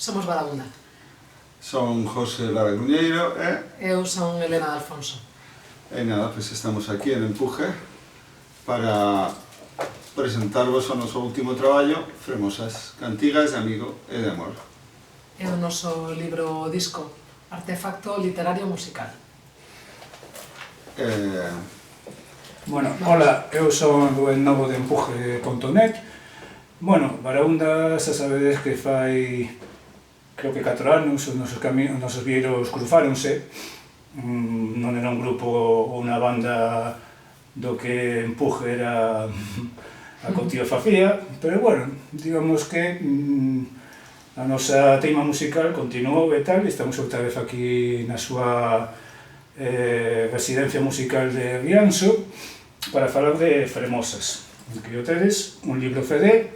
Somos Barabunda. Son José Lara Gruñeiro Eu son Elena de Alfonso. e nada, pues estamos aquí en Empuje para presentarvos o noso último traballo, Fremosas, cantigas de amigo e de amor. É o noso libro disco, Artefacto literario musical. Bueno, hola, eu son Rubén Novo de Empuje.net. Bueno, Barabunda xa sabedes que fai, creo que 4 anos, os nosos vieiros cruzáronse. Non era un grupo ou unha banda do que Empuje era a contigo facía, pero bueno, digamos que a nosa teima musical continuou e tal, e estamos outra vez aquí na súa residencia musical de Rianxo para falar de Fremosas, que o tedes un libro CD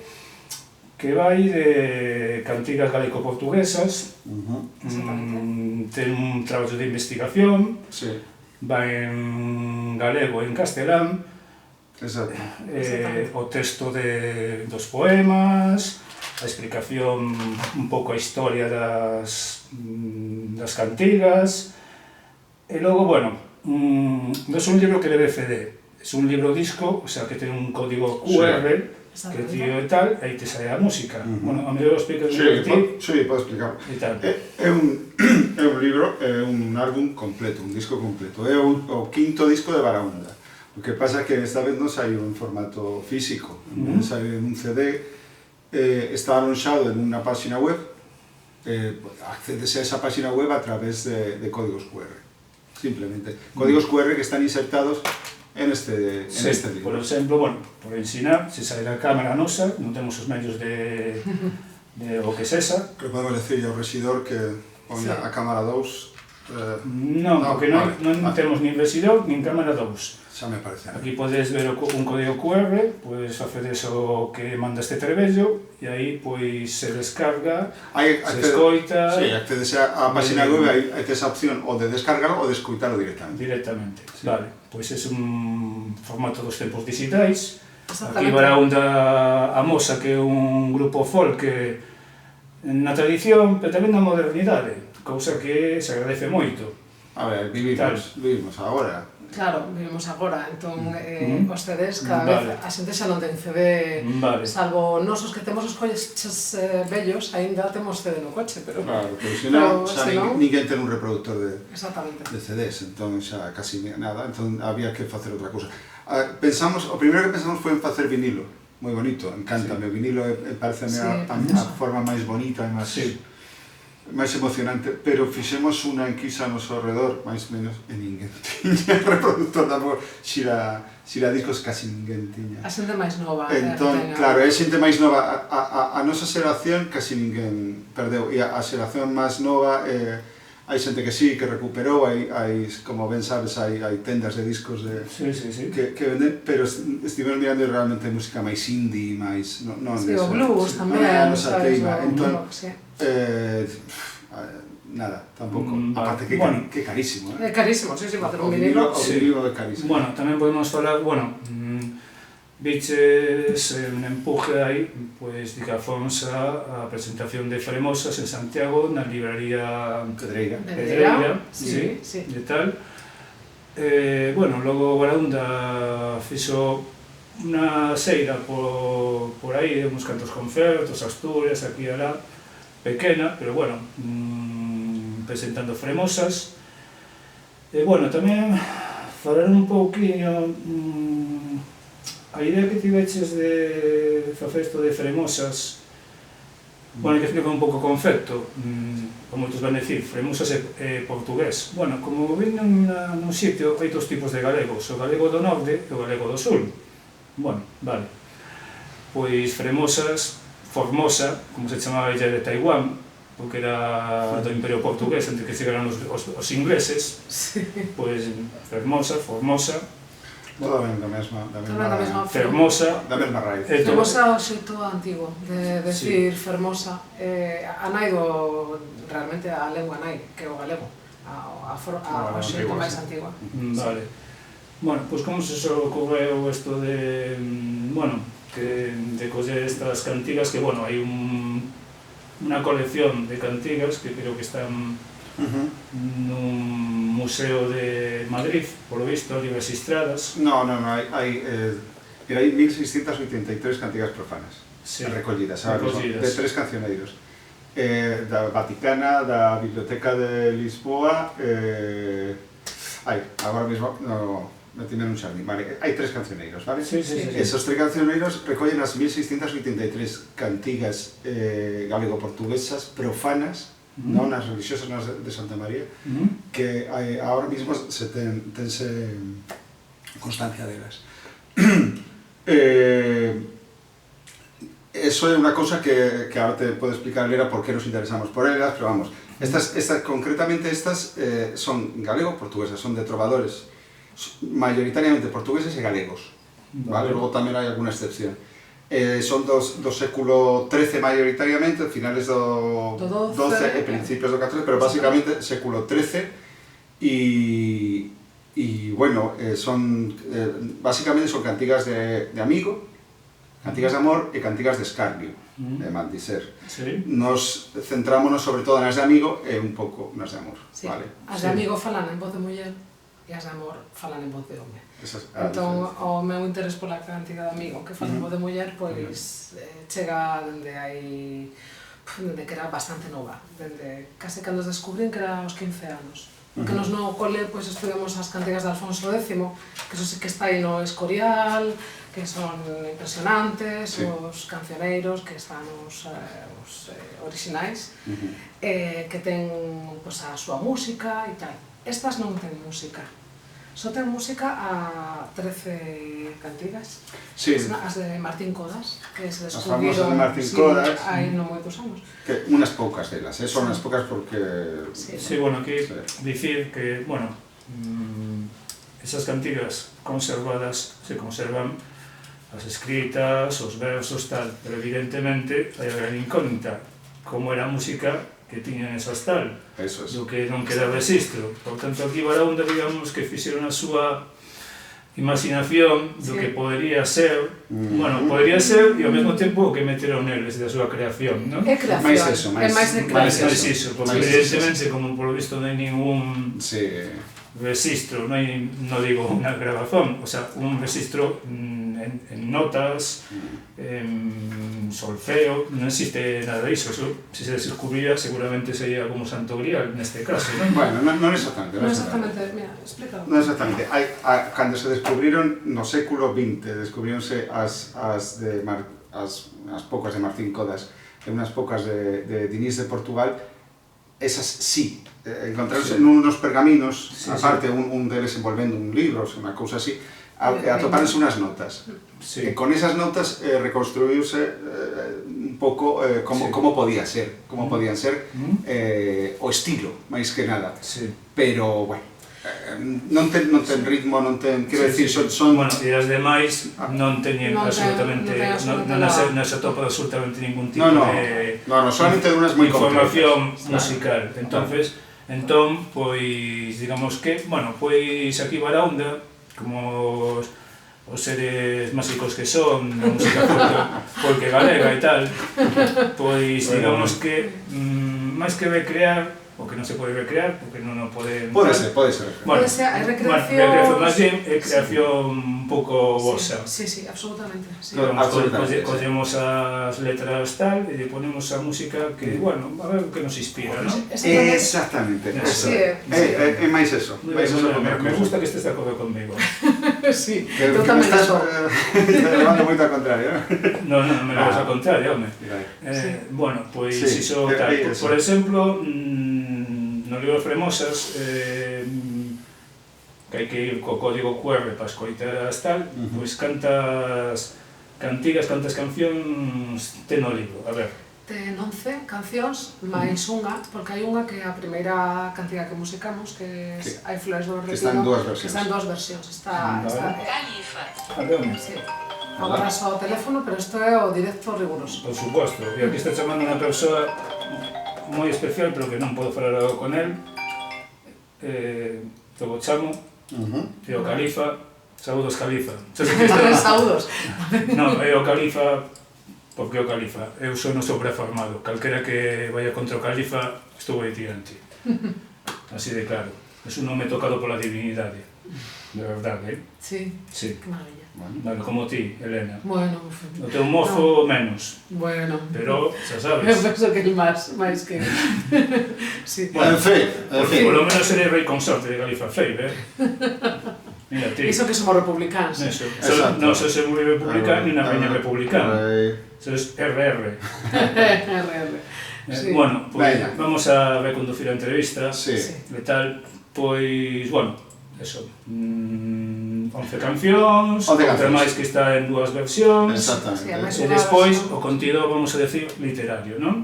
que vai de cantigas galego-portuguesas. Ten un traballo de investigación, vai en galego e en castelán. Exacto. O texto dos poemas, a explicación, un pouco a historia das cantigas. E logo, bueno, non é un libro que leve CD, é un libro disco, o sea, que ten un código QR, que tío e tal, e aí te sae a música. Bueno, a mellor explica ti. Sí, podo explicar. É un libro, é un álbum completo, un disco completo. É o quinto disco de Barabunda. O que pasa é que esta vez non saiu en formato físico, saiu en un CD, está alonxado en unha página web, accedese a esa página web a través de códigos QR. Simplemente. Códigos QR que están insertados en este libro. Por exemplo, bueno, por ensinar, se sae da cámara nosa, non temos os medios de o que sesa. Que podemos decir ao rexidor que poña a cámara 2. Non, porque non temos nin rexidor, nin cámara 2. Xa me parece. Aquí podes ver un código QR, podes facedes o que manda este trebello, e aí pois se descarga, se escoita... Sí, accedese á página web, hai esa opción o de descargarlo ou de escoitalo directamente. Directamente, vale. Pois é un formato dos tempos digitais. Aquí Barabunda amosa que é un grupo folk na tradición, pero tamén na modernidade, cousa que se agradece moito. A ver, vivimos agora. Claro, vivimos agora, entón os CDs cada vez a xente xa non ten CD, salvo nosos que temos os coches vellos, aínda temos CD no coche, pero... Claro, pero senón xa ninguén ten un reproductor de CDs, entón xa casi nada, entón había que facer outra cousa. O primeiro que pensamos foi en facer vinilo, moi bonito, encántame, o vinilo pareceme a forma máis bonita e máis emocionante, pero fixemos unha enquisa ao noso alrededor, máis ou menos, e ninguén tiña reproductor tampouco, xira discos casi ninguén tiña. A xente máis nova. Entón, claro, a xente máis nova, a nosa xeración casi ninguén perdeu, e a xeración máis nova, hai xente que sí, que recuperou, hai, como ben sabes, hai tendas de discos que venden, pero estivemos mirando realmente música máis indie, máis... Sí, o blues tamén, sabes, entón, nada, tampouco. Aparte que é carísimo, É carísimo, sí, para ter un vinilo. O vinilo é carísimo. Bueno, tamén podemos falar, viches en Empuje aí, pois, digafóns a presentación de Fremosas en Santiago, na libraría Pedreira, de tal. Bueno, logo Barabunda fixo unha xeira por aí, uns cantos concertos, Asturias, aquí e alá, pequena, pero bueno, presentando Fremosas. E bueno, tamén falar un pouquiño a idea que tiveches de facer isto de Fremosas, bueno, que explica un pouco o concepto, como moitos van decir, Fremosas é portugués. Bueno, como ven nun sitio, hai dos tipos de galegos, o galego do norte e o galego do sul. Bueno, vale. Pois Fremosas, Formosa, como se chamaba ella de Taiwán, porque era do Imperio Portugués, entre que chegaron os ingleses, pois Fermosa, Formosa, toda da mesma Fermosa, da mesma raíz. Fermosa é o xeito antigo de decir Fermosa, a nai realmente a lengua nai, que é o galego, a xeito máis antigua. Vale. Bueno, pois como se ocorreu isto de, bueno, de coller estas cantigas que, bueno, hai unha colección de cantigas que creo que están nun museo de Madrid, polo visto, registradas. No, hai 1683 cantigas profanas recollidas de 3 cancioneiros, da Vaticana, da Biblioteca de Lisboa, agora mismo metime nun xardín, vale, hai 3 cancioneiros, vale? Esos 3 cancioneiros recollen as 1683 cantigas galego-portuguesas profanas, non as religiosas de Santa María, que agora mismo tense constancia delas. Eso é unha cousa que ahora te podo explicar, Lera, por que nos interesamos por elas, pero vamos, concretamente estas son galego-portuguesas, son de trovadores mayoritariamente portugueses e galegos, vale? Logo tamén hai alguna excepción. Son do século XIII mayoritariamente, finales do XII e principios do XIV, pero basicamente século XIII, e bueno, basicamente son cantigas de amigo, cantigas de amor e cantigas de escarnio, de maldicer. Nos centrámonos sobre todo nas de amigo e un pouco nas de amor. As de amigo falan en voz de muller e as de amor falan en voz de home. Entón, o meu interés pola cantiga de amigo que falan en voz de muller, pois chega dende que era bastante nova, dende case cando os descubrín que era aos 15 anos. Porque nos no cole estudiamos as cantigas de Alfonso X, que eso sí que está aí no Escorial, que son impresionantes, os cancioneiros, que están os orixinais, que ten a súa música e tal. Estas non ten música. Só ten música a 13 cantigas, as de Martín Codas, que se descubriron hai non moitos anos. Unas poucas delas, son unas poucas porque... Sí, bueno, aquí dicir que, bueno, esas cantigas conservadas se conservan as escritas, os versos, tal, pero evidentemente hai a gran incógnita, como era a música que tiñan esas tal, do que non queda registro. Por tanto, aquí Baraúnda, digamos, que fixeron a súa imaginación do que podería ser, bueno, podería ser e ao mesmo tempo o que meteron eles da súa creación, non? É creación, é máis de creación. Máis iso, porque evidentemente, como por lo visto non hai ningún registro, non digo unha grabazón, o sea, un registro en notas, en solfeo, non existe nada disso. Se se descubriría, seguramente sería como Santo Grial, neste caso, non? Bueno, non exactamente. Non exactamente, mira, explícalo. Non exactamente. Cando se descubriron no século XX, descubrironse as poucas de Martín Codas e unhas poucas de Dinís de Portugal. Esas sí, encontraronse nunos pergaminos, aparte un deles envolvendo un libro, unha cousa así, atopáronse unhas notas. E con esas notas reconstruíuse un pouco como podían ser o estilo, máis que nada. Pero, bueno, non ten ritmo, non ten, quero dicir, son... Bueno, e as demais non teñen absolutamente, non se atopa absolutamente ningún tipo de información musical. Entón, pois, digamos que, bueno, pois aquí Baraúnda, como os seres máxicos que son, a música porque galega e tal, pois, digamos que, máis que recrear, o que non se pode recrear, porque non o pode... Pode ser. Pode ser, hai recreación... Máis bien, é creación un pouco vosa. Sí, absolutamente. Collemos as letras tal, e ponemos a música que, bueno, a ver o que nos inspira, non? Exactamente. É máis eso. Me gusta que estés de acordo conmigo. Sí, eu tamén eso. Te levando moito ao contrario, non? Non me levas ao contrario, home. Bueno, pois iso tal. Por exemplo, no libro Fremosas, que hai que ir co código QR para escoitar as tal, pois cantas cancións ten o libro, a ver. Ten 11 cancións, máis unha, porque hai unha que é a primeira cantiga que musicamos, que hai Flores do Retiro, que está en dúas versións. Está Califa. Agora só o teléfono, pero isto é o directo riguroso. Por suposto, e aquí está chamando unha persoa moi especial, pero que non podo falar algo con él. Logo chamo, e o Califa, saúdos Califa. Saúdos. Non, é o Califa porque o califa. Eu sou no sobreformado. Calquera que vaya contra o califa, estou aí tirante. Así de claro. Eso non me tocado pola divinidade. De verdade, Sí, Sí. que maravilla. Vale, como ti, Elena. Bueno, O teu mozo menos, bueno. pero xa Eu sabes. penso que el máis que... Sí. En fin, Porque polo menos serei rei consorte de Galifa Fei, Mira, ti. Iso que somos republicanos. Eso. Exacto. Non sos moi republicano ni unha peña republicana. Sos RR. RR. Sí. Bueno, pois Venga. vamos a reconducir a entrevista. Sí. E tal, pois, bueno, eso. 11 cancións, 11 outra cancións. máis que está en dúas versións. Sí, además- Exactamente. E despois o contido, vamos a decir, literario, non?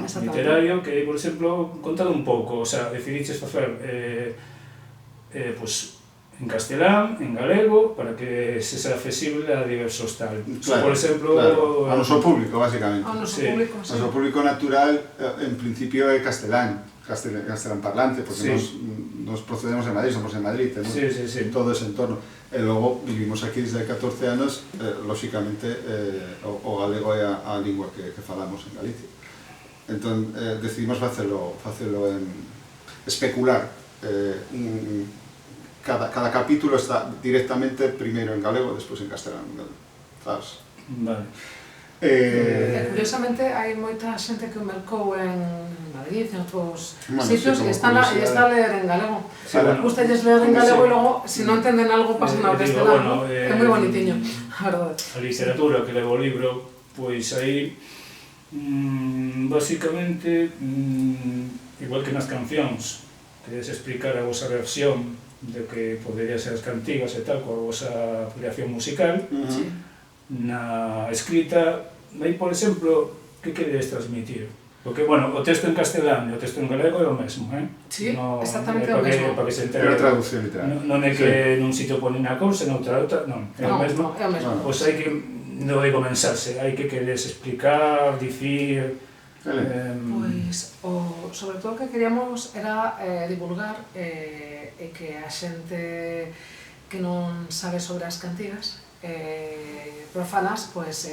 Exactamente. Literario que, por exemplo, contado un pouco, o sea, decidiches facer pues, en castelán, en galego, para que se sea accesible a diversos tal. Claro, Por exemplo, claro. A noso público, basicamente. Ao noso Sí. público, O sí. noso público natural, en principio, é castelán parlante, porque Sí. nos procedemos de Madrid, somos de Madrid, tenemos Sí, sí, sí. todo ese entorno. E logo vivimos aquí desde hai 14 anos, lóxicamente, o galego é a lingua que falamos en Galicia. Entón, decidimos facelo en especular. Cada capítulo está directamente primeiro en galego, despois en castelán, sabes? Vale. Curiosamente, hai moita xente que o mercou en Madrid, en outros Bueno, sitios, sí, e como está a leer en galego. Sí, bueno. Gústalles leer en Sí. galego e logo, se non entenden algo, pasan ao Digo, castelano. bueno, É moi bonitiño, a verdade. A literatura que leva o libro, pois aí, basicamente, igual que nas cancións, queres explicar a vosa versión de que podería ser as cantigas e tal, coa vosa creación musical. Sí. Na escrita, aí, por exemplo, que queres transmitir? Porque, bueno, o texto en castelán e o texto en galego é o mesmo, Sí, No, exactamente é o mesmo. Para que se É entere. a traducción literal. Non é que nun sitio ponen a cousa, noutra outra, non, é o No, mesmo. no, é o mesmo. No. Pois hai que, non digo mensaxe, hai que queres explicar, dicir... Pois, sobre todo o que queríamos era divulgar e que a xente que non sabe sobre as cantigas profanas, pois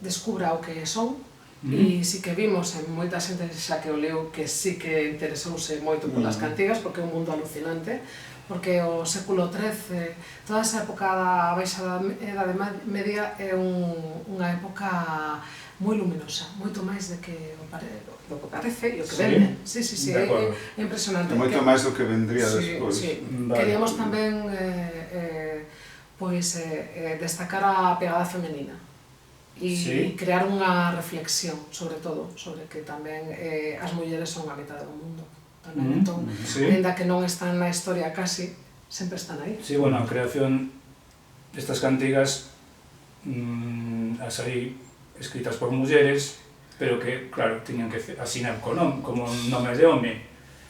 descubra o que son. E si que vimos en moita xente xa que o leu que sí que interesouse moito polas cantigas, porque é un mundo alucinante, porque o século XIII, toda esa época da Baixa Edade Media é unha época moi luminosa, moito máis do que parece e o que Sí. vende. Sí, sí, sí, De acordo. é impresionante. É moito máis do que vendría despois. Sí. Vale. Queríamos tamén destacar a pegada femenina e Sí. crear unha reflexión, sobre todo, sobre que tamén as mulleres son a mitad do mundo. Tamén, entón, Sí. ainda que non están na historia casi, sempre están aí. Sí, bueno, a creación destas cantigas as aí escritas por mulleres, pero que, claro, tiñan que asinar como nomes de home.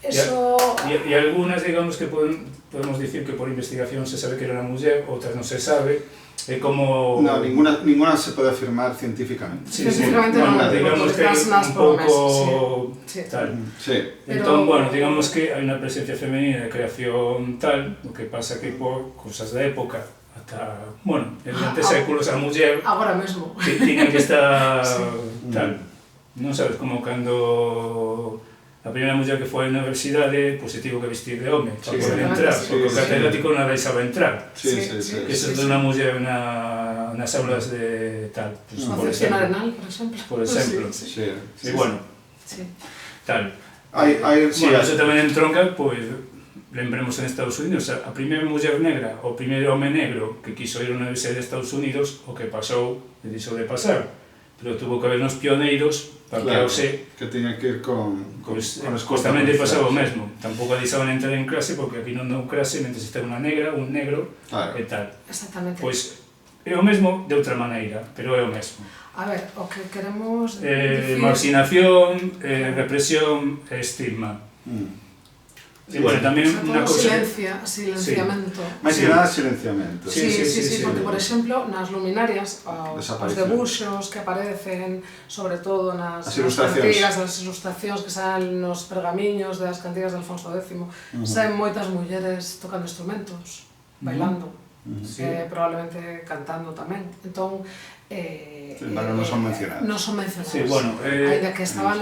Eso... E algunhas, digamos, que podemos dicir que por investigación se sabe que era unha muller, outras non se sabe, é como... No, ninguna se pode afirmar científicamente. Sí, Científicamente bueno, non, digamos que hai porque estás nas un pouco sí. tal. Sí. Entón, Pero- bueno, digamos que hai unha presencia femenina de creación tal, o que pasa que por cosas da época, ata, bueno, en 20 séculos a muller Agora mesmo. tiña que estar Sí. tal. Non sabes, como cando a primeira muller que foi á universidade, pois se tivo que vestir de home para Sí, poder sí. entrar, Sí, porque o sí. catedrático non deixaba entrar. Sí, Sí, sí, sí. sí. Eso Sí, de sí. unha muller nas aulas de tal, pues, por Concepción exemplo. Arenal, por exemplo. Por exemplo. Sí, sí. Sí. E bueno, Sí. tal. Sí, Bueno, eso tamén entronca, pois, lembremos en Estados Unidos, a primeira muller negra, o primeiro home negro que quiso ir a unha universidade de Estados Unidos, o que pasou, e dixo de pasar, pero tuvo que haber uns pioneiros para Claro, que que tiña que ir con justamente pasaba o mesmo. Tampouco deixaban entrar en clase, porque aquí non dou clase, mentre está unha negra, un negro, Claro. e tal. Exactamente. Pois, é o mesmo de outra maneira, pero é o mesmo. A ver, o que queremos dicir... Marginación, represión e estigma. E, bueno, tamén Sobre unha todo cousa... silenciamento. Máis que nada silenciamento. Sí, sí, porque, por exemplo, nas luminarias, os Desaparición. debuxos que aparecen, sobre todo nas As ilustracións. cantigas, as ilustracións que salen nos pergamiños das cantigas de Alfonso X, saen moitas mulleres tocando instrumentos, bailando, Sí. probablemente cantando tamén. Entón, non son mencionadas. Non son mencionadas. Sí, bueno, ainda que estaban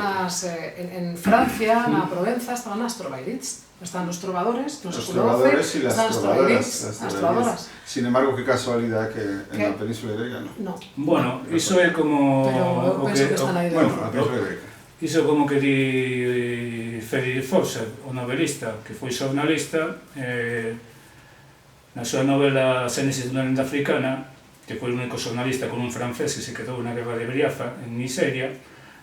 en Francia, na Provenza, estaban as trovairits. Estaban os trovadores, los trovadores y las trovadoras. Sin embargo, qué casualidad que en la península ibérica no. Bueno, iso é como... Pero penso que está na idea. Bueno, a península ibérica. Iso como que di Frederick Forsyth, o novelista, que foi xornalista, na súa novela Xénesis dunha lenda africana, que foi o único xornalista con un francés que se quedou na guerra de Biafra, en Nigeria,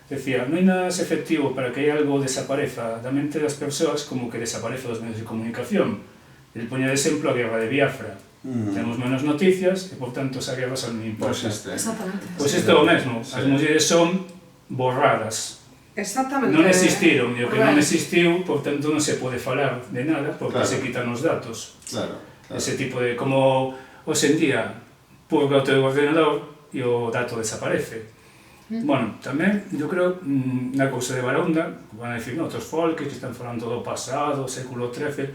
decía, non hai nada efectivo para que algo desapareza da mente das persoas como que desaparece dos medios de comunicación. Ele poña de exemplo a guerra de Biafra. Temos menos noticias e, por tanto, esa guerra xa non importa. Exactamente. Pois isto é o mesmo. As mulleres son borradas. Exactamente. Non existiron, e o que non existiu, por tanto, non se pode falar de nada porque se quitan os datos. Ese tipo de... como hoxe en día, purga o teu ordenador e o dato desaparece. Bueno, tamén, eu creo, na cousa de Baraúnda, van a dicir, outros folques que están falando do pasado, século XIII,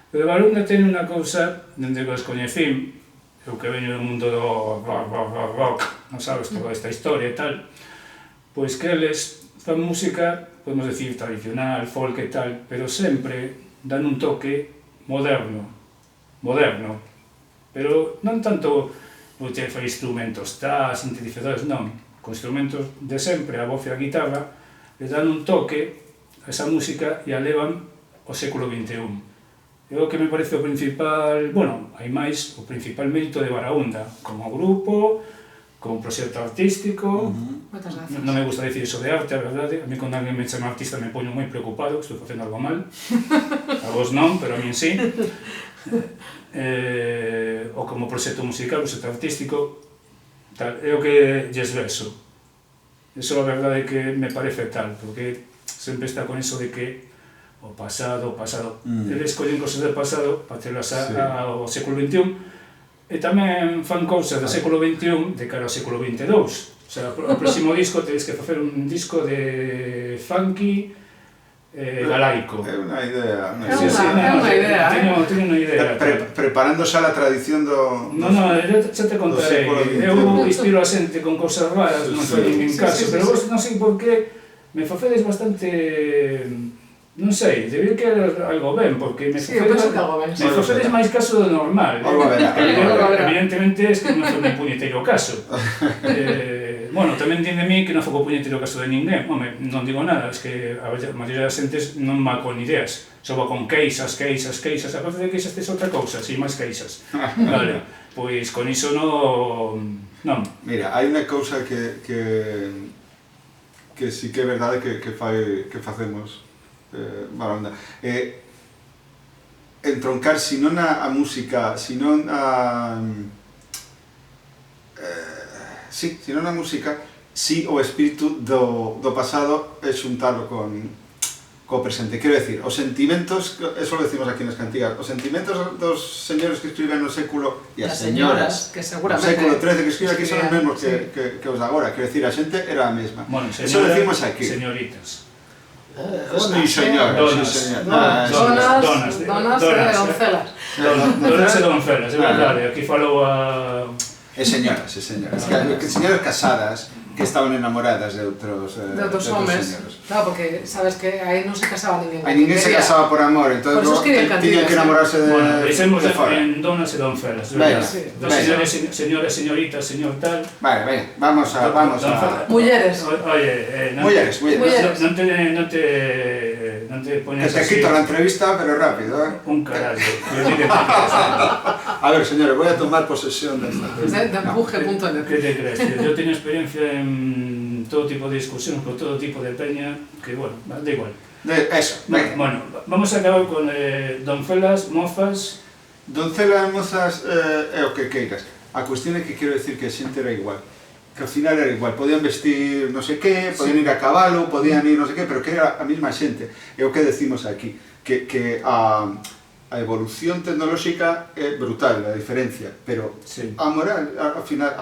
pero Baraúnda ten unha cousa, dende que os coñecín, eu que veño do mundo do rock, non sabes, toda esta historia e tal, pois que eles fan música, podemos decir, tradicional, folk e tal, pero sempre dan un toque moderno, pero non tanto utilizar instrumentos, sintetizadores, non, con instrumentos de sempre, a voz e a guitarra, le dan un toque a esa música e a levan ao século XXI. É o que me parece o principal, bueno, hai máis, o principal mérito de Baraúnda, como grupo, como proxecto artístico. Non me gusta dicir iso de arte, a verdade, a mí cando alguén me chama artista me poño moi preocupado, que estou facendo algo mal, a vos non, pero a mí sí. Ou como proxecto musical, proxecto artístico, é o que lles verso. Eso a verdade é que me parece tal, porque sempre está con iso de que o pasado, eles collen cosas del pasado para telas ao século XXI e tamén fan cousas do século XXI de cara ao século XXII. O sea, o próximo disco tedes que facer un disco de funky galaico. É unha idea. Teño unha idea. Preparándose a la tradición do... Non, xa te contarei. Eu inspiro a xente con cousas raras, non foi ningún caso, pero vos non sei por que me facedes bastante... non sei, debí que era algo ben, porque me facedes máis caso do normal. Evidentemente es que non foi un puñeteiro caso. Bueno, tamén din de mí que non foi un puñeteiro caso de ninguén. Home, non digo nada, es que a maioría das xentes non va con ideas. Só va con queixas, a parte de queixas tes outra cousa, si máis queixas. Vale, pois con iso non. Mira, hai unha cousa que sí que é verdade que facemos Baraúnda. Entroncar, si non a música, si non a... si non a música, si o espírito do pasado é xuntalo co presente. Quero decir, os sentimentos, eso lo decimos aquí nas cantigas, os sentimentos dos señores que escriben no século e as señoras que no século XIII que escriben aquí son os mesmos que os de agora. Quero decir, a xente era a mesma. Eso lo decimos aquí. Señoritas. Sí, señor. Donas e doncelas. Donas e doncelas, é verdade. Aquí falou a... señoras. Señoras casadas que estaban enamoradas de outros homes. Claro, porque sabes que aí non se casaba ninguén. Aí ninguén se casaba por amor, entón tiñan que enamorarse de fora. Bueno, dicemos en donas e doncelas, verdad? Señores, señoritas, señor tal... Vale, vamos a... Mulleres. Oye, mulleres. Non te poñes así... Te quito la entrevista, pero rápido, Un carallo. A ver, señores, voy a tomar posesión de esta. De empuje.net. ¿Qué te crees? Yo tengo experiencia en todo tipo de discusiones con todo tipo de peña, que bueno, da igual. Eso, venga. Bueno, vamos a acabar con doncelas, mozas... Doncelas, mozas, é o que queiras. A cuestión é que quero decir que a xente era igual. Que ao final era igual, podían vestir non sei que, podían ir a cabalo, podían ir non sei que, pero que era a mesma xente. É o que decimos aquí, que a evolución tecnolóxica é brutal, a diferencia, pero a moral, ao final,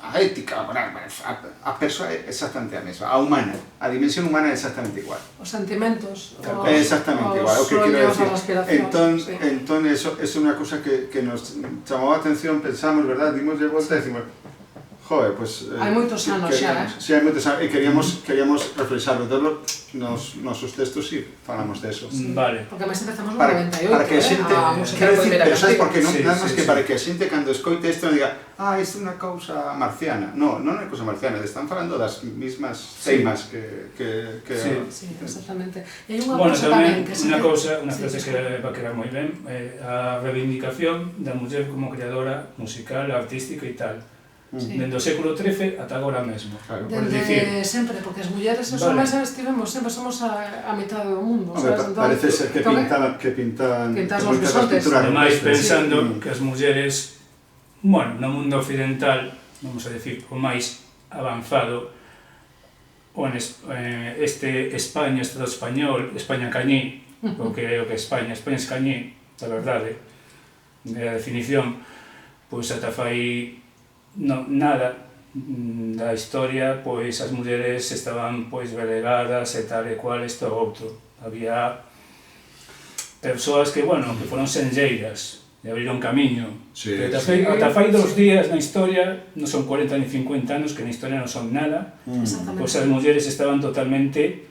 a ética, a moral, a persoa é exactamente a mesma, a humana, a dimensión humana é exactamente igual. Os sentimentos, é exactamente igual, o que quero decir. Entón, eso é unha cousa que nos chamou a atención, pensamos, verdad, dimoslle volta e decimos, Joder, pues... Hai moitos anos xa, Si, hai moitos anos, e queríamos reflexarlo todo nos nosos textos, si falamos de eso. Vale. Porque máis empezamos no 98, para que a xente, quero decir, pero sabes por que non? Sí, Nada máis sí, que para que a xente cando escoite isto non diga isto é unha cousa marciana. Non é cousa marciana, están falando das mismas temas que... Sí, exactamente. E hai unha Bueno, cousa tamén, tamén que... unha frase que va a quedar moi ben, a reivindicación da muller como creadora musical, artística e tal. Dende o século XIII ata agora mesmo. Dende sempre, porque as mulleres e os homens estivemos, sempre somos a mitad do mundo. Parece ser que pintan os bisontes. Ademais, pensando que as mulleres, bueno, no mundo occidental, vamos a decir, o máis avanzado, o en España, Estado español, España cañí, o que é España es cañí, a verdade, a definición, pois ata fai nada da historia, pois as mulleres estaban pois relegadas e tal e cual, isto ou outro. Había persoas que, bueno, que foron senlleiras e abriron camiño. Ata fai 2 días na historia, non son 40 ni 50 anos, que na historia non son nada, pois as mulleres estaban totalmente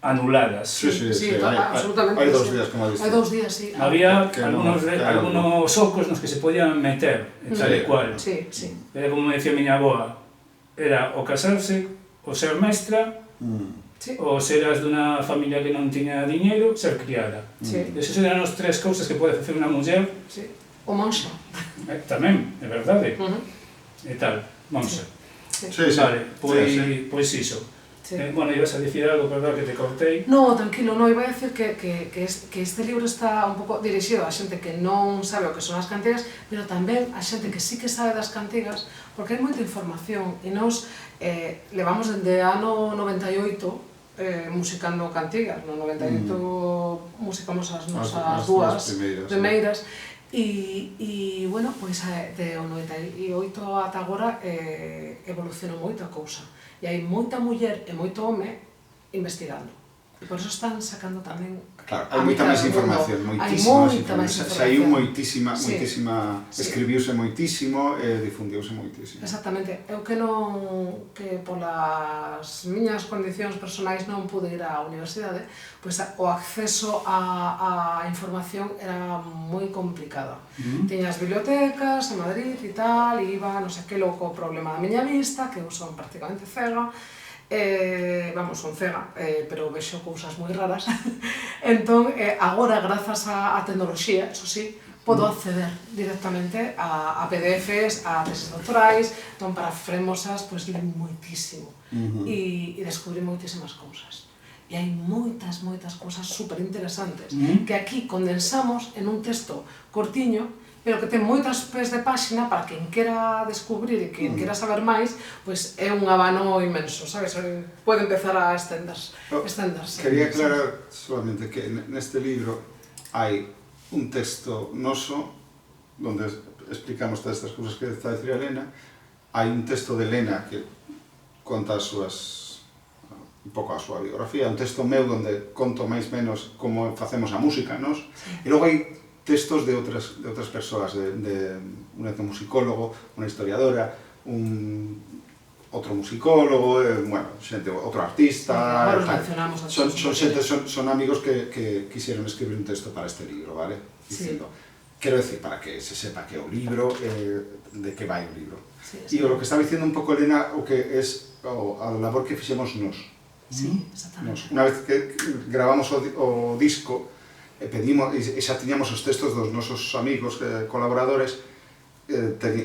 anuladas. Sí, absolutamente. Hai 2 días, como diste. Hai 2 días, sí. Había algunos ocos nos que se podían meter, tal e cual. Sí, sí. Era como me decía miña aboa, era o casarse, o ser mestra, ou se eras dunha familia que non tiña diñeiro, ser criada. Esos eran os 3 cousas que pode facer unha muller. O monxa. Tamén, é verdade. E tal, monxa. Vale, pois iso. Bueno, ibas a dicir algo, perdón, que te cortei. No, tranquilo, no, iba a decir que este libro está un pouco dirixido a xente que non sabe o que son as cantigas, pero tamén a xente que sí que sabe das cantigas, porque hai moita información, e nos levamos dende ano 98 musicando cantigas. No 98 musicamos as nosas dúas primeiras, e, bueno, pois de o 98 ata agora evolucionou moito a cousa. E hai moita muller e moito home investigando. E por eso están sacando tamén... Claro, hai moita máis información, moitísima. Saiu moitísima, escribiuse moitísimo e difundiuse moitísimo. Exactamente. Eu que polas miñas condicións personais non pude ir á universidade, pois o acceso á información era moi complicado. Tiña as bibliotecas en Madrid e tal, e iba, non sei que, logo o problema da miña vista, que eu son prácticamente cega, son cega, pero vexo cousas moi raras. Entón, agora, grazas á tecnoloxía, eso sí, podo acceder directamente a PDFs, a tesis doctorais, entón, para Fremosas, pois, li moitísimo e descubrí moitísimas cousas. E hai moitas cousas superinteresantes que aquí condensamos en un texto cortiño, pero que ten moitas pés de páxina para quen quera descubrir e quen quera saber máis, pois é un abano inmenso, sabes? Pode empezar a estenderse. Quería aclarar solamente que neste libro hai un texto noso onde explicamos todas estas cousas que está a decir a Elena, hai un texto de Elena que conta as súas un pouco a súa biografía, un texto meu onde conto máis menos como facemos a música, nos? E logo hai textos de outras persoas, de un etnomusicólogo, unha historiadora, outro musicólogo, bueno, outro artista... Son amigos que quixeron escribir un texto para este libro, vale? Dicindo, quero decir, para que se sepa que é o libro, de que vai o libro. E o que estaba dicindo un pouco Elena, o que é a labor que fixemos nos. Sí, exactamente. Unha vez que gravamos o disco, e xa tiñamos os textos dos nosos amigos, colaboradores,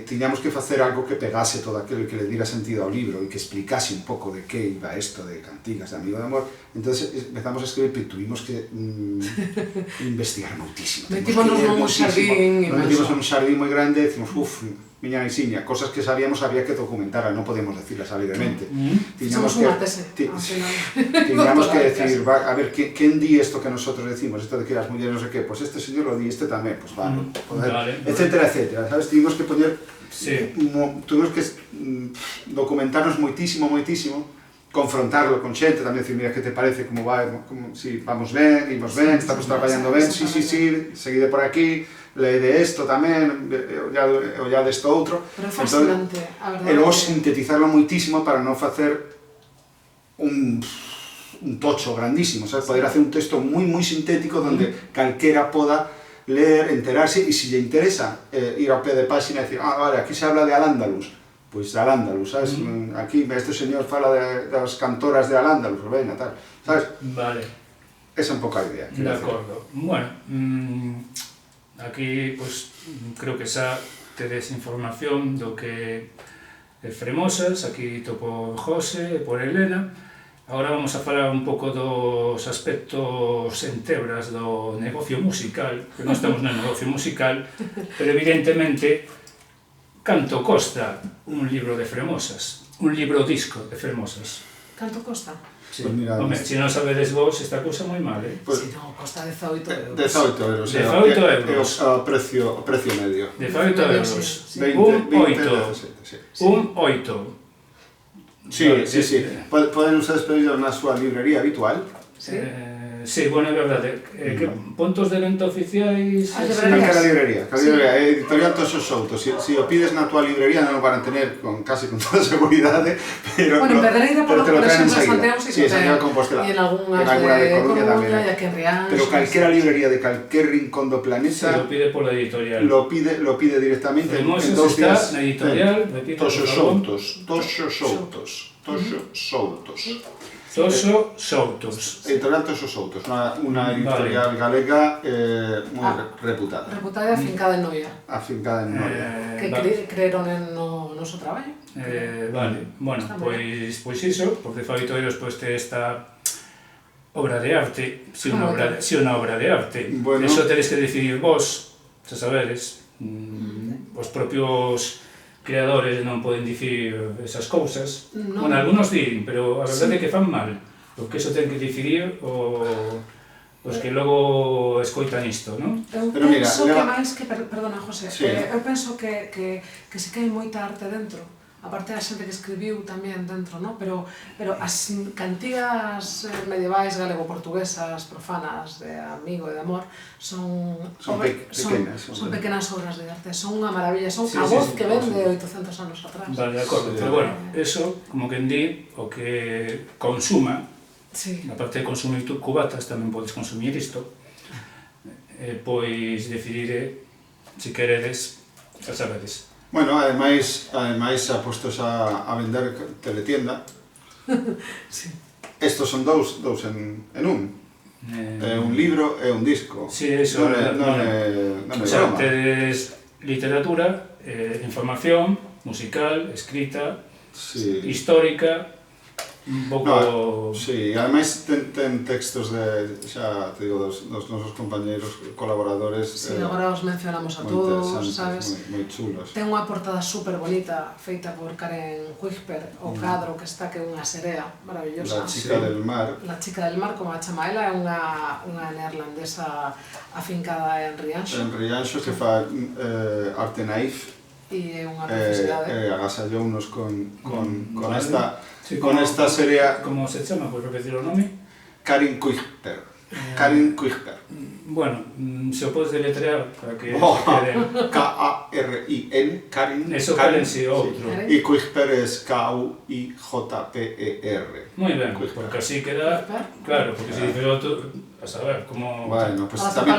tiñamos que facer algo que pegase todo aquilo que le diera sentido ao libro e que explicase un pouco de que iba isto de cantigas de Amigo de Amor. Entón empezamos a escribir, pero tuvimos que investigar moitísimo. Metímonos nun xardín inmenso. Metímonos nun xardín moi grande e decimos, miña insignia, cosas que sabíamos había que documentar, non podíamos decirlas alegremente. Somos unha tese, ao final. Tiñamos que decir, a ver, quen di isto que nosotros decimos, isto de que as mulleres non sei que, pois este señor lo di, este tamén, pois vale, etcétera, etcétera, sabes? Tuvimos que poñer, tuvimos que documentarnos moitísimo, confrontarlo con xente, tamén dicir, mira, que te parece, como vai, si vamos ben, imos ben, estamos traballando ben, sí, seguide por aquí, leede isto tamén, ollade isto outro. Pero é fascinante, a verdade. E logo sintetizarlo moitísimo para non facer un tocho grandísimo, sabes? Poder hacer un texto moi sintético donde calquera poda ler, enterarse, e se lle interesa ir ao pé de páxina e dicir, vale, aquí se habla de Al-Ándalus, pois Al-Ándalus, sabes? Aquí este señor fala das cantoras de Al-Ándalus, ben, tal, sabes? Vale. Esa é un pouco a idea. De acordo. Bueno, aquí, pois, creo que xa tedes información do que é Fremosas, aquí topo José, por Elena. Agora vamos a falar un pouco dos aspectos entebras do negocio musical, que non estamos no negocio musical, pero evidentemente canto costa un libro de Fremosas, un libro disco de Fremosas? Canto costa? Sí. Pues mira, home, se non sabedes vos, esta cousa moi mal, Pues, si non, costa 18 euros. 18 euros, 18 euros. O precio medio. 18 euros. Un 8. Un 8. Sí. Poden ustedes pedirlo na súa librería habitual? Sí, bueno, é verdade. Que puntos de venta oficiais... Calquera librería. Editorial Toxo Souto. Se o pides na tua librería non van a tener casi con toda seguridade, pero en Pedreira, por exemplo, en Santiago sí que ten. En Compostela. E en alguna de Coruña tamén. Pero calquera librería de calquer rincón do planeta... Se lo pide pola editorial. Lo pide directamente. Fremosas está na editorial, repito, Toxo Soutos. Toxo Soutos. Editorial Toxo Soutos, unha editorial galega moi reputada. Reputada e afincada en Noia. Afincada en Noia. Que creeron en o noso traballo. Vale, bueno, pois iso, porque Fabio Toiros te esta obra de arte, si unha obra de arte. Eso tedes que decidir vos, xa sabedes, os propios creadores non poden dicir esas cousas. Bueno, algunos din, pero a verdade é que fan mal, porque eso ten que decidir os que logo escoitan isto, non? Eu penso que máis que, perdona, José, eu penso que se que hai moita arte dentro, aparte da xente que escribiu tamén dentro, non? Pero as cantigas medievais galego-portuguesas profanas de amigo e de amor son pequenas obras de arte, son unha maravilla, son a voz que ven de 800 anos atrás. Vale, de acordo, pero bueno, eso, como quen di, o que consuma, na parte de consumir cubatas tamén podes consumir isto, pois decidir, se queredes, xa sabedes. Bueno, ademais xa postos a vender teletienda. Estos son dous en un. Un libro e un disco. Si, eso non é broma. Tedes literatura, información, musical, escrita, histórica, un pouco... Si, ademais ten textos de, xa te digo, dos nosos compañeiros, colaboradores... Si, agora os mencionamos a todos, sabes? Moi chulos. Ten unha portada super bonita, feita por Karen Huijper, o cadro que está que é unha serea maravillosa. La chica del mar. La chica del mar, como a chama ela, é unha neerlandesa afincada en Rianxo. En Rianxo, que fa arte naif. E é unha preciosidade. Agasallounos con esta serie... Como se chama? Podes repetir o nome? Karen Huijper. Karen Huijper. Bueno, se o podes deletrear para que... K-A-R-I-N, Karen. Eso Karen si outro. E Huijper es K-U-I-J-P-E-R. Moi ben, porque así queda... Claro, porque se dice outro... A saber, como... Bueno, pues tamén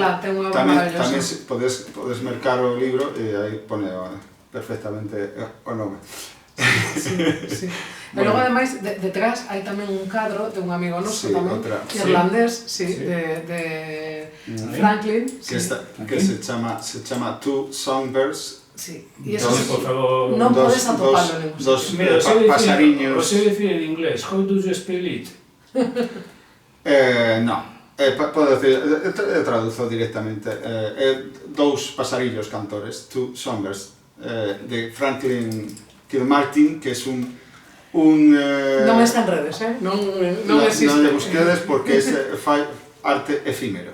podes mercar o libro e aí pone perfectamente o nome. Sí. E logo, ademais, detrás hai tamén un cadro de un amigo noso tamén, irlandés, de Franklin. Que se chama Two Songbirds. Sí, e eso por favor, non podes atopalo en dos pasariños. O sei dicir en inglés, how do you spell it? No. Podo decir, traduzo directamente, dous pasarillos cantores, Two Songbirds, de Franklin Kilmartin, que é non está en redes, non existe. Non lle busquedes porque fai arte efímero.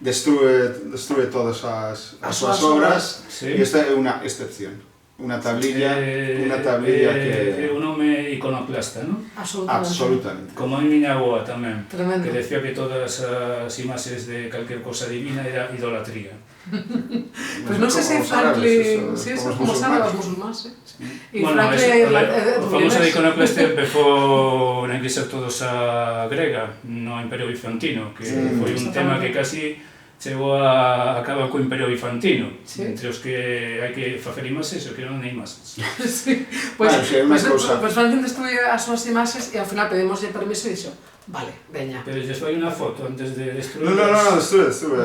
Destrue todas as súas obras, e esta é unha excepción. Unha tablilla que... É un home iconoclasta, non? Absolutamente. Como en miña avoa tamén, tremendo, que decía que todas as imaxes de calquer cosa divina era idolatría. Pues non sei se Franklin, sí, eso como sabe os musulmáns, e Bueno, Franklin o famoso iconoclaste empezou na Iglesia Ortodoxa grega, no Imperio Bizantino, que foi un tema que casi chegou a acabar co Imperio Bizantino, entre os que hai que facer imaxes e os que non hai imaxes. Pois Franklin destruye as súas imaxes e ao final pedimoslle permiso e dixo, vale, veña. Pero lles fai unha foto antes de destruir. No, destrue.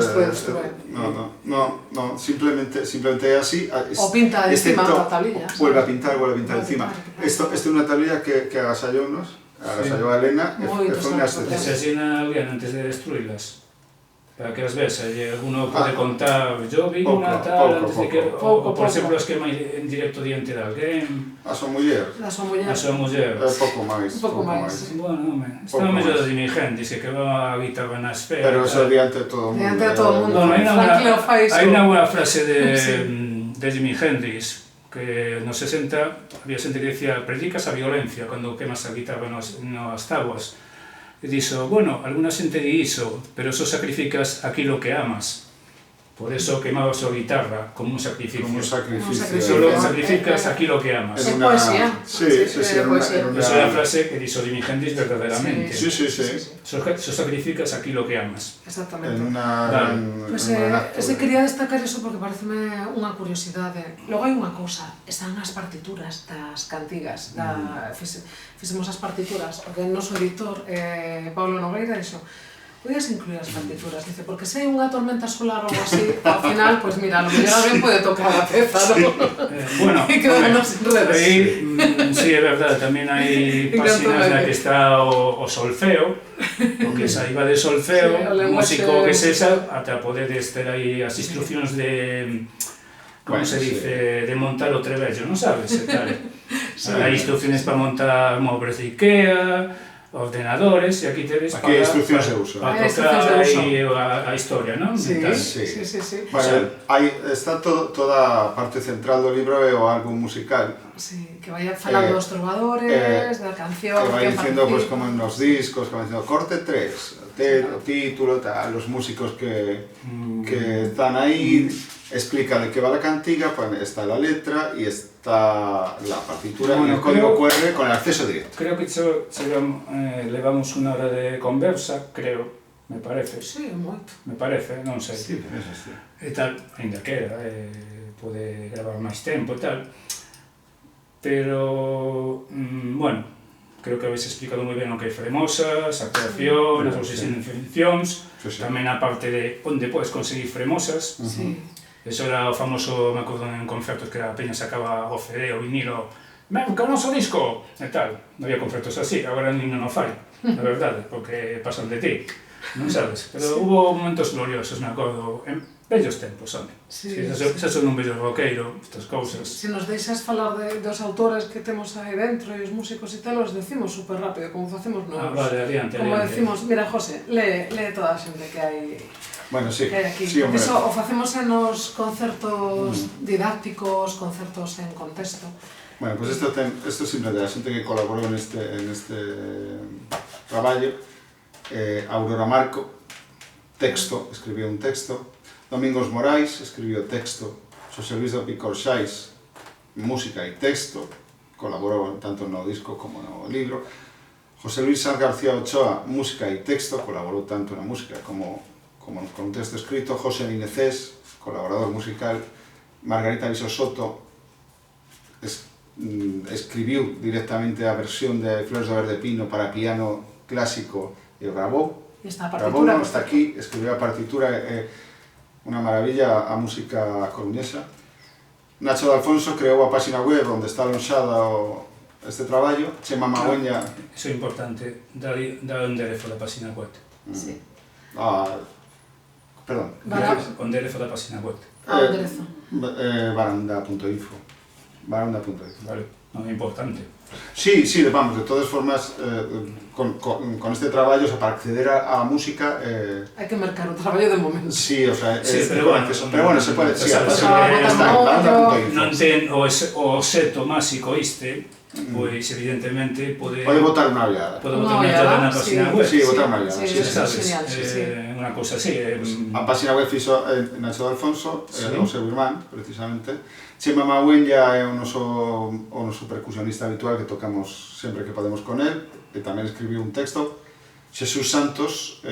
No, simplemente é así. O pinta encima da tablilla. Vuelve a pintar encima. Esto é unha tablilla que agasallou a Elena e foi unha excepción. Se asina alguén antes de destruirlas. Para que as ves, alguno pode contar, yo vi unha tal, antes de que... Ou, por exemplo, as que máis en directo diante de alguén... A súa muller. A súa muller. Pouco máis. Bueno, está mellor de Jimi Hendrix, que va a guitarra na esfera. Pero eso diante de todo o mundo. Diante de todo o mundo. Hai unha boa frase de Jimi Hendrix, que nos 60 había xente que decía, predicas a violencia cando quemas a guitarra nas tabuas. E dixo, bueno, alguna xente di iso, pero só sacrificas aquilo que amas. Por eso quemabas a guitarra como un sacrificio. Solo sacrificas aquilo que amas. É poesía. Sí, Esa é a frase que dixo Jimi Hendrix verdadeiramente. Sí. Só sacrificas aquilo que amas. Exactamente. Pues ese quería destacar eso porque pareceme unha curiosidade. Logo hai unha cousa, están as partituras das cantigas, fixemos as partituras, o que o noso editor, Pablo Nogueira, dixo, podías incluir as partituras, dice, porque se hai unha tormenta solar ou algo así, ao final, pois mira, a lo mellor alguén pode tocar a peza, non? Bueno, e quedarnos sin redes. Aí, sí, é verdade, tamén hai páxinas na que está o solfeo, o que saiba de solfeo, músico que sexa, ata podedes ter aí as instruccións de... como se dice, de montar o trebello, non sabes? Hai instruccións para montar móveis de Ikea, ordenadores, e aquí tedes para tocar aí a historia, non? Sí. Está toda a parte central do libro é o álbum musical. Sí, que vaya falando dos trovadores, da canción, que vai dicindo, pues, como en los discos, que vai dicindo, corte 3, o título, los músicos que están aí, explica de qué va la cantiga, pues está la letra y está la partitura y el código QR con el acceso directo. Creo que levamos unha hora de conversa, me parece. Sí, moito. Me parece, non sei. Sí, eso sí. E tal, ainda queda, pode gravar máis tempo e tal. Pero, bueno, creo que habéis explicado moi ben o que é Fremosas, a creación, as súas intencións, tamén a parte de onde podes conseguir Fremosas. Eso era o famoso, me acordo en concertos que a peña sacaba o CD, o vinilo, que o noso disco, e tal. Non había concertos así, agora nin non o fai, na verdade, porque pasan de ti, non sabes? Pero hubo momentos gloriosos, me acordo, en bellos tempos, home. Xa son un bello roqueiro, estas cousas. Se nos deixas falar dos autores que temos aí dentro e os músicos e tal, os decimos super rápido, como facemos nós. Vale, adiante. Como decimos, mira, José, lee toda a xente que hai. Bueno, sí, porque eso o facemos en os concertos didácticos, concertos en contexto. Bueno, pues esto simplemente a xente que colaborou en este traballo, Aurora Marco, escribiu un texto, Domingos Morais escribiu texto, Xosé Luis do Picor Xais, música e texto, colaborou tanto no disco como no libro, José Luis Sanz García Ochoa, música e texto, colaborou tanto na música como con un texto escrito, José Ninecés, colaborador musical, Margarita Viso Soto, escribiu directamente a versión de Flores do Verde Pino para piano clásico e grabou. Está aquí, escribiu a partitura, unha maravilla a música coruñesa. Nacho de Alfonso creou a página web onde está alonxada este traballo, Chema Magüeña... Iso é importante, dá o enderezo da página web. Sí. Perdón. O enderezo da página web. O enderezo. Baranda.info. Vale. non é importante. Sí, vamos, de todas formas, con este traballo, para acceder a música... Hai que marcar o traballo de momento. Sí, o sea, pero bueno, se pode... Non ten o seto máxico este, pois evidentemente pode botar unha ollada. Pode botar unha ollada na página web. Sí, botar unha ollada. Sí, genial, unha cousa así. A página web fixo Nacho de Alfonso, o seu irmán, precisamente. Chema Mauenya é o noso percusionista habitual que tocamos sempre que podemos con él, e tamén escribiu un texto. Xesús Santos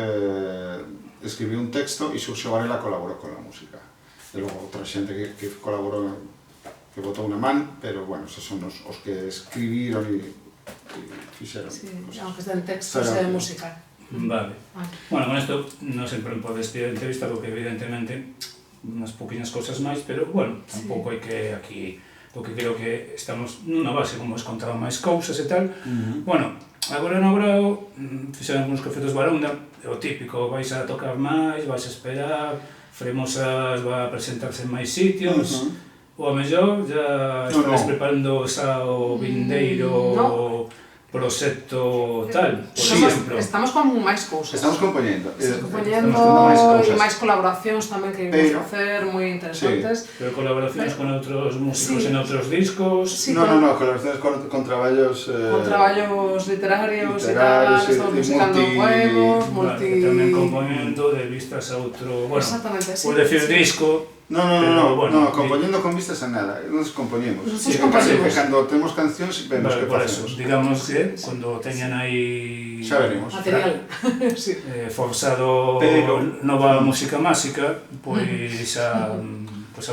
escribiu un texto e Xurxo Varela colaborou con a música. E logo outra xente que colaborou, que botou unha man, pero bueno, esos son os que escribiron e fixeron. Sí, aunque estén textos e música. Vale. Bueno, con isto non sempre podes pedir entrevista porque evidentemente unhas poquinhas cousas máis, pero bueno, tampouco hai que aquí, porque creo que estamos nunha base como es contar máis cousas e tal. Bueno, agora no Brao fixeron uns concertos Barunda, é o típico, vais a tocar máis, vais a esperar, Fremosas vai a presentarse en máis sitios, ou a mellor já estás preparando xa o vindeiro proxecto tal, por exemplo. Estamos con máis cousas. Estamos compoñendo. E máis colaboracións tamén que íbamos a facer, moi interesantes. Pero colaboracións con outros músicos en outros discos... No, colaboracións con traballos... Con traballos literarios e tal, estamos musicando poemos, tamén compoñendo de vistas a outro... Exactamente, sí. Por decir disco... No, compoñendo con vistas a nada, nos compoñemos. Cando temos cancións, vemos que facemos. Digamos que, cando teñan aí... Xa veremos. Material. Forzado nova música máxica, pois a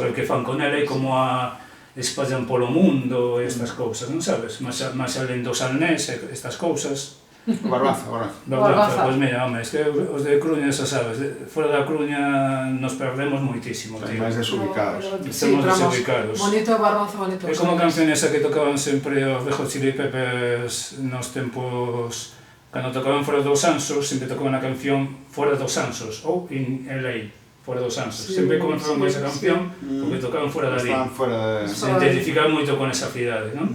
ver que fan con ela e como a espallan polo mundo estas cousas, non sabes? Mas alén dos alnés, estas cousas... Barbaza. Pois mira, home, es que os de Coruña xa sabes, fora da Coruña nos perdemos moitísimo, tío. Máis desubicados. Estamos desubicados. Bonito Barbaza, bonito. É como a canción esa que tocaban sempre os Red Hot Chili Peppers nos tempos... Cando tocaban fora dos Ansos, sempre tocaban a canción fora dos Ansos, ou in LA, fora dos Ansos. Sempre comenzaban con esa canción, porque tocaban fora da lí. Se identificaban moito con esa cidade, non?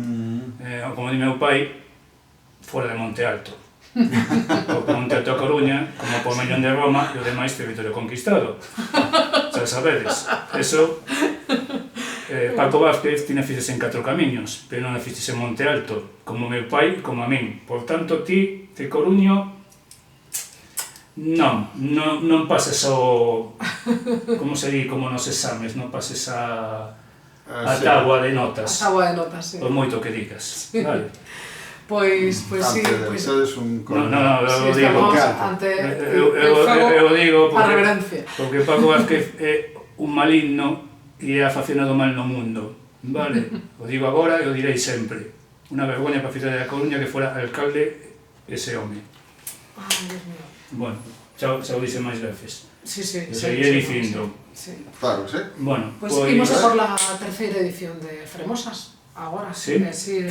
Como di meu pai, fora de Monte Alto. O Monte Alto a Coruña, como por Mellón de Roma, e o demais territorio conquistado. Xa sabedes, eso... Paco Vázquez tiña fiches en 4 camiños, pero non a fiches en Monte Alto, como meu pai, como a min. Por tanto, ti, de Coruño, non pases o... Como se di, como nos exames, non pases a táboa de notas. A táboa de notas, sí. Por moito que digas, vale? Pois sí, pois... No, eu digo... Eu digo porque Paco Vázquez é un maligno e é aficionado mal no mundo, vale? O digo agora e o direi sempre. Unha vergoña para a cidade da Coruña que fora alcalde ese home. Ai, Dios mío. Bueno, xa o dixe máis veces. Sí. E seguiré dicindo. Claro, sí. Bueno, pois imos a por la terceira edición de Fremosas. Agora, sí,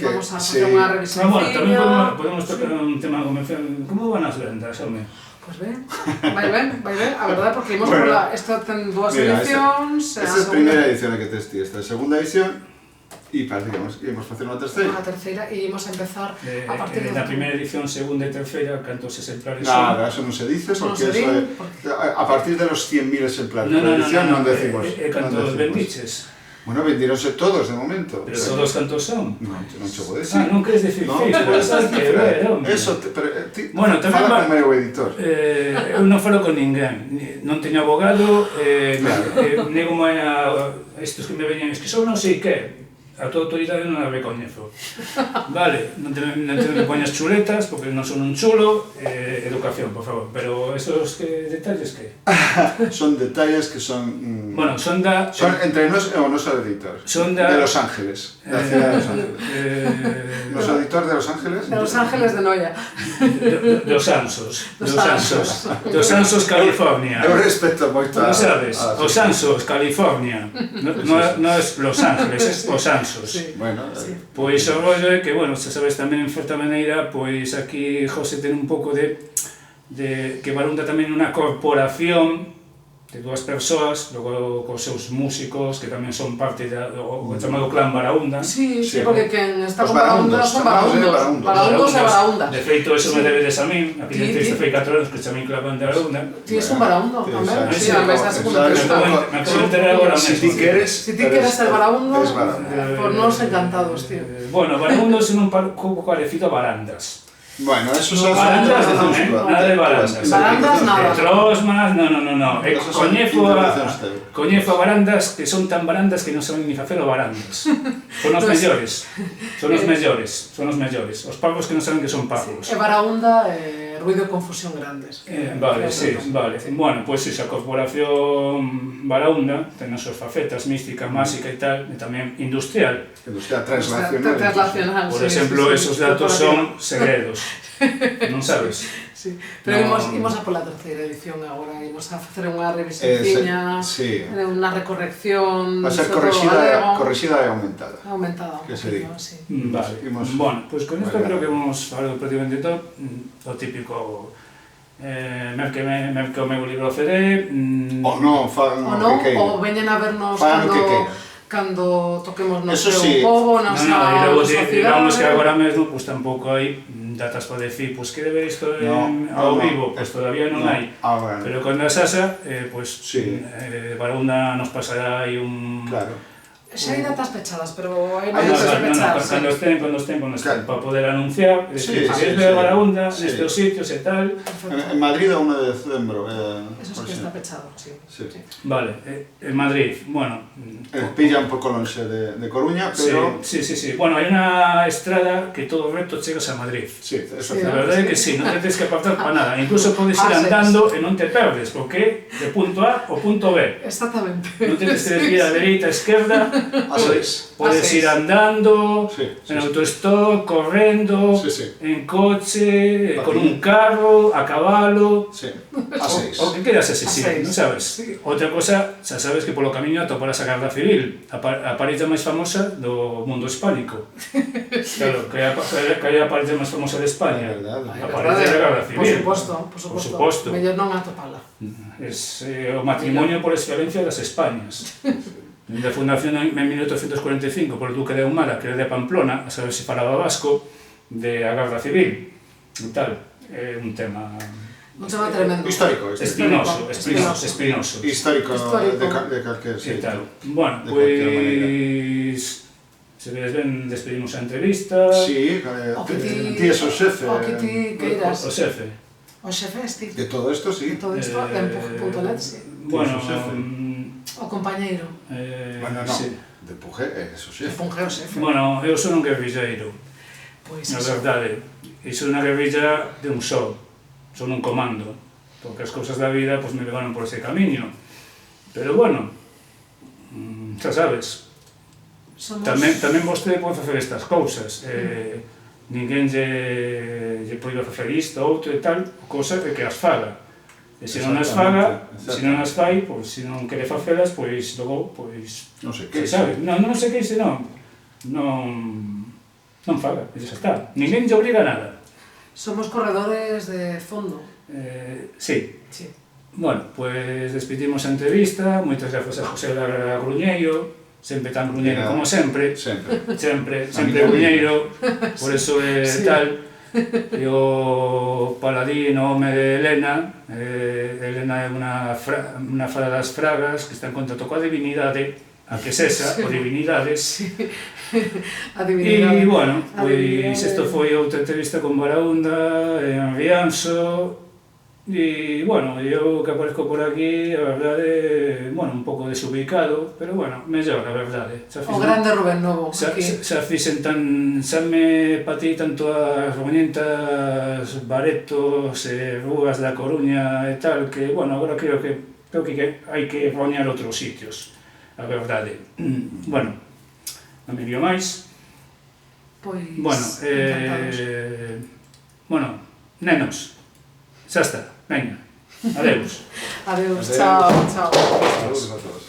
vamos a facer unha revisión. Bueno, tamén podemos tocar un tema comercial. Como van as vendas, home? Pois ben, vai ben, a verdade, porque imos por la... Isto ten dúas edicións... Esta é a primeira edición que tes ti, esta é a segunda edición, e parece que imos facer unha terceira. Unha terceira, e imos a empezar a partir de... Na primeira edición, segunda e terceira, cantos exemplares son? Nada, eso non se dice, porque eso é... A partir de los 100.000 exemplares por edición non decimos. E cantos vendiches? Bueno, vendíronse todos de momento. Pero todos cantos son? Non che vou decir. Non queres decir Facebook, hai que ver, home. Eso, bueno, fala con meu editor. Eu non falo con ninguén, non teño abogado, nego moi a estes que me veñen, es que son non sei que, a tua autoridade non a recoñezo. Vale, non te me poñas chuletas, porque non son un chulo, educación, por favor, pero esos detalles que? Son detalles que son... Bueno, son da... Son entre nós e o noso editor. Son da... De Los Ángeles, da cidade de Los Ángeles. Noso editor de Los Ángeles? De Los Ángeles de Noia. Dos Ansos. Dos Ansos, California. Eu respeto moito a... Non sabes? Os Ansos, California. Non é Los Ángeles, é Os Ansos. Bueno, pois o rollo é que, bueno, se sabes tamén en certa maneira, pois aquí José ten un pouco de que Barunda tamén unha corporación dúas persoas, logo cos seus músicos, que tamén son parte do chamado clan Baraúnda. Sí, porque quen está con Baraúnda son Baraúndos. Baraúndos e Baraúndas. De feito, eso me debedes a min, aquí en entrevista fai 4 anos que chamei clan Baraúnda. Ti es un Baraúndo tamén, sí, a vez da segunda persona. Me acabo de enterar agora mesmo. Si ti queres ser Baraúndo, por nos encantados, tío. Bueno, Baraúndo é un pouco parecido a Barandas. Bueno, eso son... Barandas, nada de Barandas. Barandas, nada. Trosmas, no. Coñezo a Barandas que son tan barandas que non saben ni facer o Barandas. Son os mellores. Os pavos que non saben que son pavos. E Baraúnda, ruido e confusión grandes. Vale, sí, vale. Bueno, pois a corporación Baraúnda ten as súas facetas, mística, máxica e tal, e tamén industrial. Industrial translacional. Por exemplo, esos datos son segredos. Non sabes? Sí, pero imos a pola terceira edición agora, imos a facer unha revisinciña, unha recorrección... Va a ser correxida e aumentada. Aumentada, que se diga. Vale, bueno, pois con isto creo que vamos falar prácticamente todo, o típico... merque o meu libro CD... O non, fan o que queiran. Ou veñen a vernos cando toquemos no seu pobo, na súa cidade. Digamos que agora mesmo, pois tampouco hai datas para decir, pois que debe isto ao vivo, pois todavía non hai. Pero cando a Sasa, pois Baraúnda nos pasará aí un... Xa hai datas pechadas, pero hai datas pechadas. Cando estén, para poder anunciar, se queres ver Baraúnda, nestes sitios e tal... En Madrid a 1 de decembro. Eso sí que está pechado, sí. Vale, en Madrid, bueno... Pilla un pouco lonxe de Coruña, pero... Sí. Bueno, hai unha estrada que todo o reto chegas a Madrid. Sí, eso é. A verdade é que sí, non te tens que apartar para nada. Incluso podes ir andando e non te perdes, porque de punto A ao punto B. Exactamente. Non tens que ir a dereita, a esquerda. Podes ir andando, en autostop, correndo, en coche, con un carro, a cabalo... O que queras así, non sabes? Outra cosa, xa sabes que polo camiño atoparás a Garda Civil, a parella máis famosa do mundo hispánico. Claro, que é a parella máis famosa de España, a parella da Garda Civil. Por suposto. Mellor non atopala. É o matrimonio por excelencia das Españas. Da fundación en 1845 por Duque de Ahumada, que era de Pamplona, a saber se falaba vasco, de a Garda Civil e tal. É un tema... Un tema tremendo. Histórico. Espinoso. Histórico de calquer sitio. Bueno, pois... Se vedes ben, despedimos a entrevista... Sí, ti es o xefe. O que ti queiras. O xefe. O xefe es ti. De todo isto, sí. De todo isto, de empuje.net, sí. Bueno... O compañeiro. Bueno, non. De Puje é o xefe. De Puje é o xefe. Bueno, eu son un guerrilleiro. Pois na verdade. E son unha guerrilla de un só. Son un comando. Porque as cousas da vida me levaron por ese camiño. Pero bueno, xa sabes. Tamén vostede pode facer estas cousas. Ninguén lle pode facer isto, outro e tal, cousa é que as faga. E se non as faga, se non as fai, se non quere facelas, pois logo, non se queixe. Non se queixe, non faga, e xa está. Ninguén lle obriga nada. Somos corredores de fondo. Sí. Bueno, pois despedimos a entrevista, moitas grazas a José Lara Gruñeiro, sempre tan gruñeiro como sempre. Sempre gruñeiro, por eso é tal. E o paladino, home de Helena, Helena é unha fada das fragas que está en contacto coa divinidade, a que sesa, o divinidade. E, bueno, pois isto foi outra entrevista con Baraúnda, en Rianxo, e, bueno, eu que aparezco por aquí, a verdade, bueno, un pouco desubicado, pero, bueno, mellor, a verdade. O grande Rubén Novo, aquí. Xa fixen xa me patei tanto as romañentas, baretos, rúas da Coruña e tal, que, bueno, agora creo que hai que roñar outros sitios, a verdade. Bueno, non me vio máis. Pois, bueno, nenos, xa está, veña, adeus. Adeus, chao. Saludos a todos.